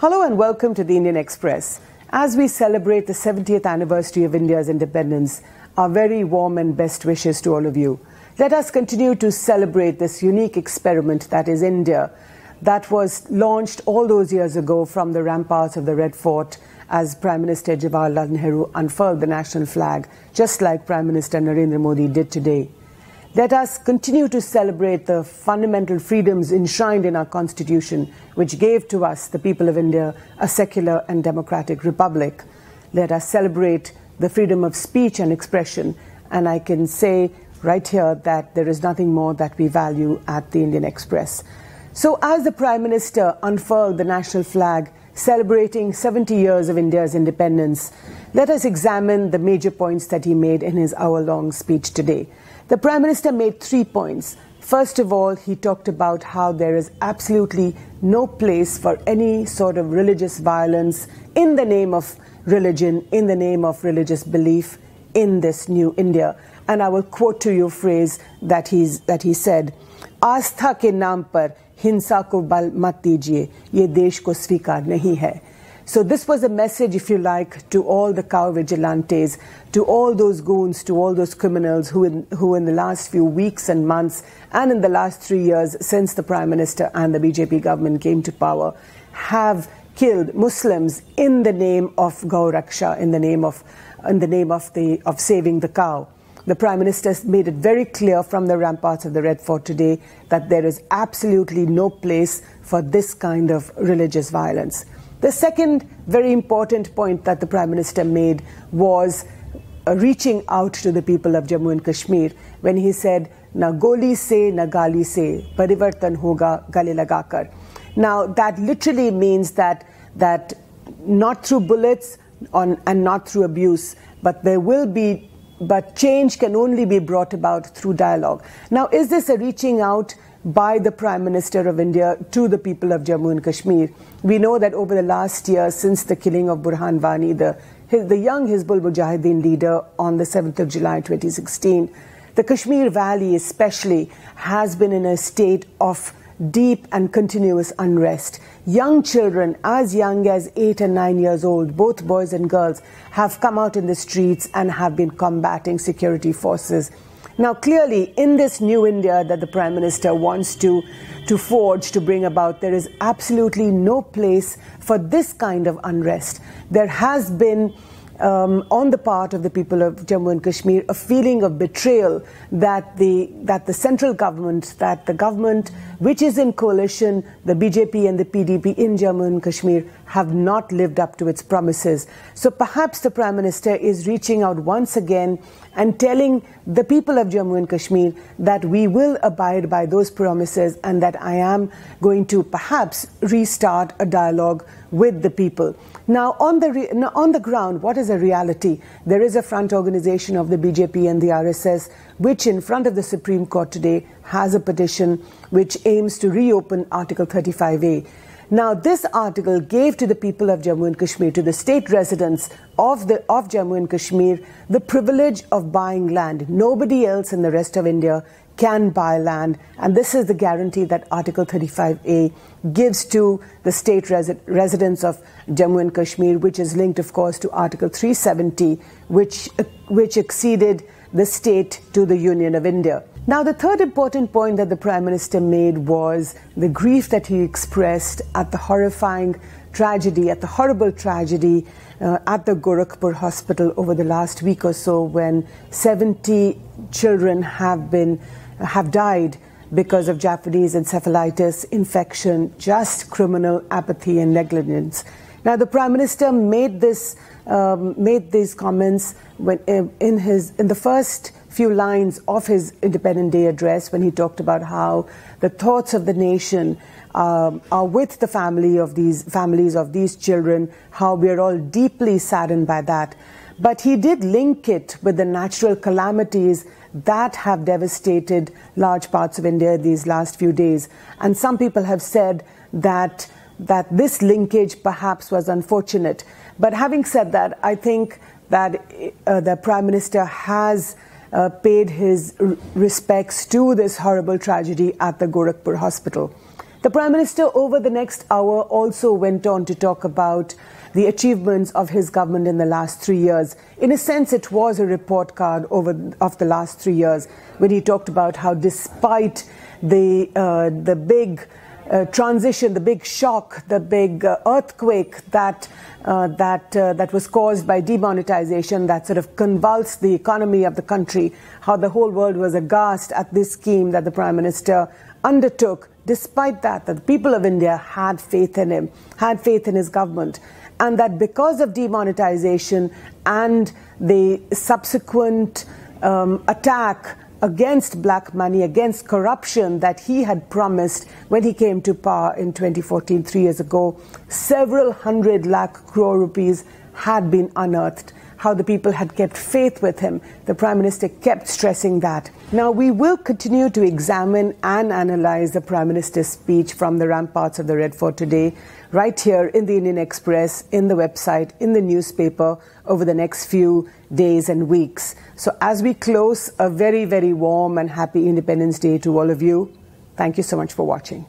Hello and welcome to the Indian Express. As we celebrate the 70th anniversary of India's independence, our very warm and best wishes to all of you. Let us continue to celebrate this unique experiment that is India, that was launched all those years ago from the ramparts of the Red Fort as Prime Minister Jawaharlal Nehru unfurled the national flag, just like Prime Minister Narendra Modi did today. Let us continue to celebrate the fundamental freedoms enshrined in our Constitution, which gave to us, the people of India, a secular and democratic republic. Let us celebrate the freedom of speech and expression. And I can say right here that there is nothing more that we value at the Indian Express. So as the Prime Minister unfurled the national flag, celebrating 70 years of India's independence, let us examine the major points that he made in his hour-long speech today. The Prime Minister made 3 points. First of all, he talked about how there is absolutely no place for any sort of religious violence in the name of religion, in the name of religious belief in this new India. And I will quote to you a phrase that he said, "Astha ke naam par hinsa ko bal mat dijiye, ye desh ko svikar nahi hai." So this was a message, if you like, to all the cow vigilantes, to all those goons, to all those criminals who in the last few weeks and months and in the last 3 years since the Prime Minister and the BJP government came to power have killed Muslims in the name of Gau Raksha, in the name of saving the cow. The Prime Minister made it very clear from the ramparts of the Red Fort today that there is absolutely no place for this kind of religious violence. The second very important point that the Prime Minister made was reaching out to the people of Jammu and Kashmir when he said, "Na goli se, na gali se, parivartan hoga gale lagakar." Now that literally means that not through bullets and not through abuse, but change can only be brought about through dialogue. Now, is this a reaching out by the Prime Minister of India to the people of Jammu and Kashmir? We know that over the last year, since the killing of Burhan Wani, the young Hizbul Mujahideen leader, on the 7th of July 2016, the Kashmir Valley especially has been in a state of deep and continuous unrest. Young children, as young as 8 and 9 years old, both boys and girls, have come out in the streets and have been combating security forces. Now, clearly, in this new India that the Prime Minister wants to forge, to bring about, there is absolutely no place for this kind of unrest. There has been, on the part of the people of Jammu and Kashmir, a feeling of betrayal that the central government, that the government which is in coalition, the BJP and the PDP in Jammu and Kashmir, have not lived up to its promises. So perhaps the Prime Minister is reaching out once again and telling the people of Jammu and Kashmir that we will abide by those promises and that I am going to perhaps restart a dialogue with the people. Now, on the ground, what is the reality? There is a front organization of the BJP and the RSS, which in front of the Supreme Court today has a petition which aims to reopen Article 35A. Now, this article gave to the people of Jammu and Kashmir, to the state residents of Jammu and Kashmir, the privilege of buying land. Nobody else in the rest of India can buy land, and this is the guarantee that Article 35A gives to the state residents of Jammu and Kashmir, which is linked, of course, to Article 370, which acceded the state to the Union of India. Now, the third important point that the Prime Minister made was the grief that he expressed at the horrifying tragedy, at the horrible tragedy at the Gorakhpur hospital over the last week or so, when 70 children have died because of Japanese encephalitis infection, just criminal apathy and negligence. Now, the Prime Minister made these comments when, in the first few lines of his Independence Day address, when he talked about how the thoughts of the nation are with the families of these children, how we are all deeply saddened by that. But he did link it with the natural calamities that have devastated large parts of India these last few days. And some people have said that this linkage perhaps was unfortunate. But having said that, I think that the Prime Minister has paid his respects to this horrible tragedy at the Gorakhpur hospital. The Prime Minister over the next hour also went on to talk about the achievements of his government in the last 3 years. In a sense, it was a report card of the last 3 years when he talked about how despite the big transition, the big shock, the big earthquake that was caused by demonetization that sort of convulsed the economy of the country, how the whole world was aghast at this scheme that the Prime Minister undertook. Despite that, the people of India had faith in him, had faith in his government, and that because of demonetization and the subsequent attack against black money, against corruption that he had promised when he came to power in 2014, 3 years ago, several 100 lakh crore rupees had been unearthed. How the people had kept faith with him. The Prime Minister kept stressing that. Now, we will continue to examine and analyze the Prime Minister's speech from the ramparts of the Red Fort today, right here in the Indian Express, in the website, in the newspaper, over the next few days and weeks. So as we close, a very, very warm and happy Independence Day to all of you. Thank you so much for watching.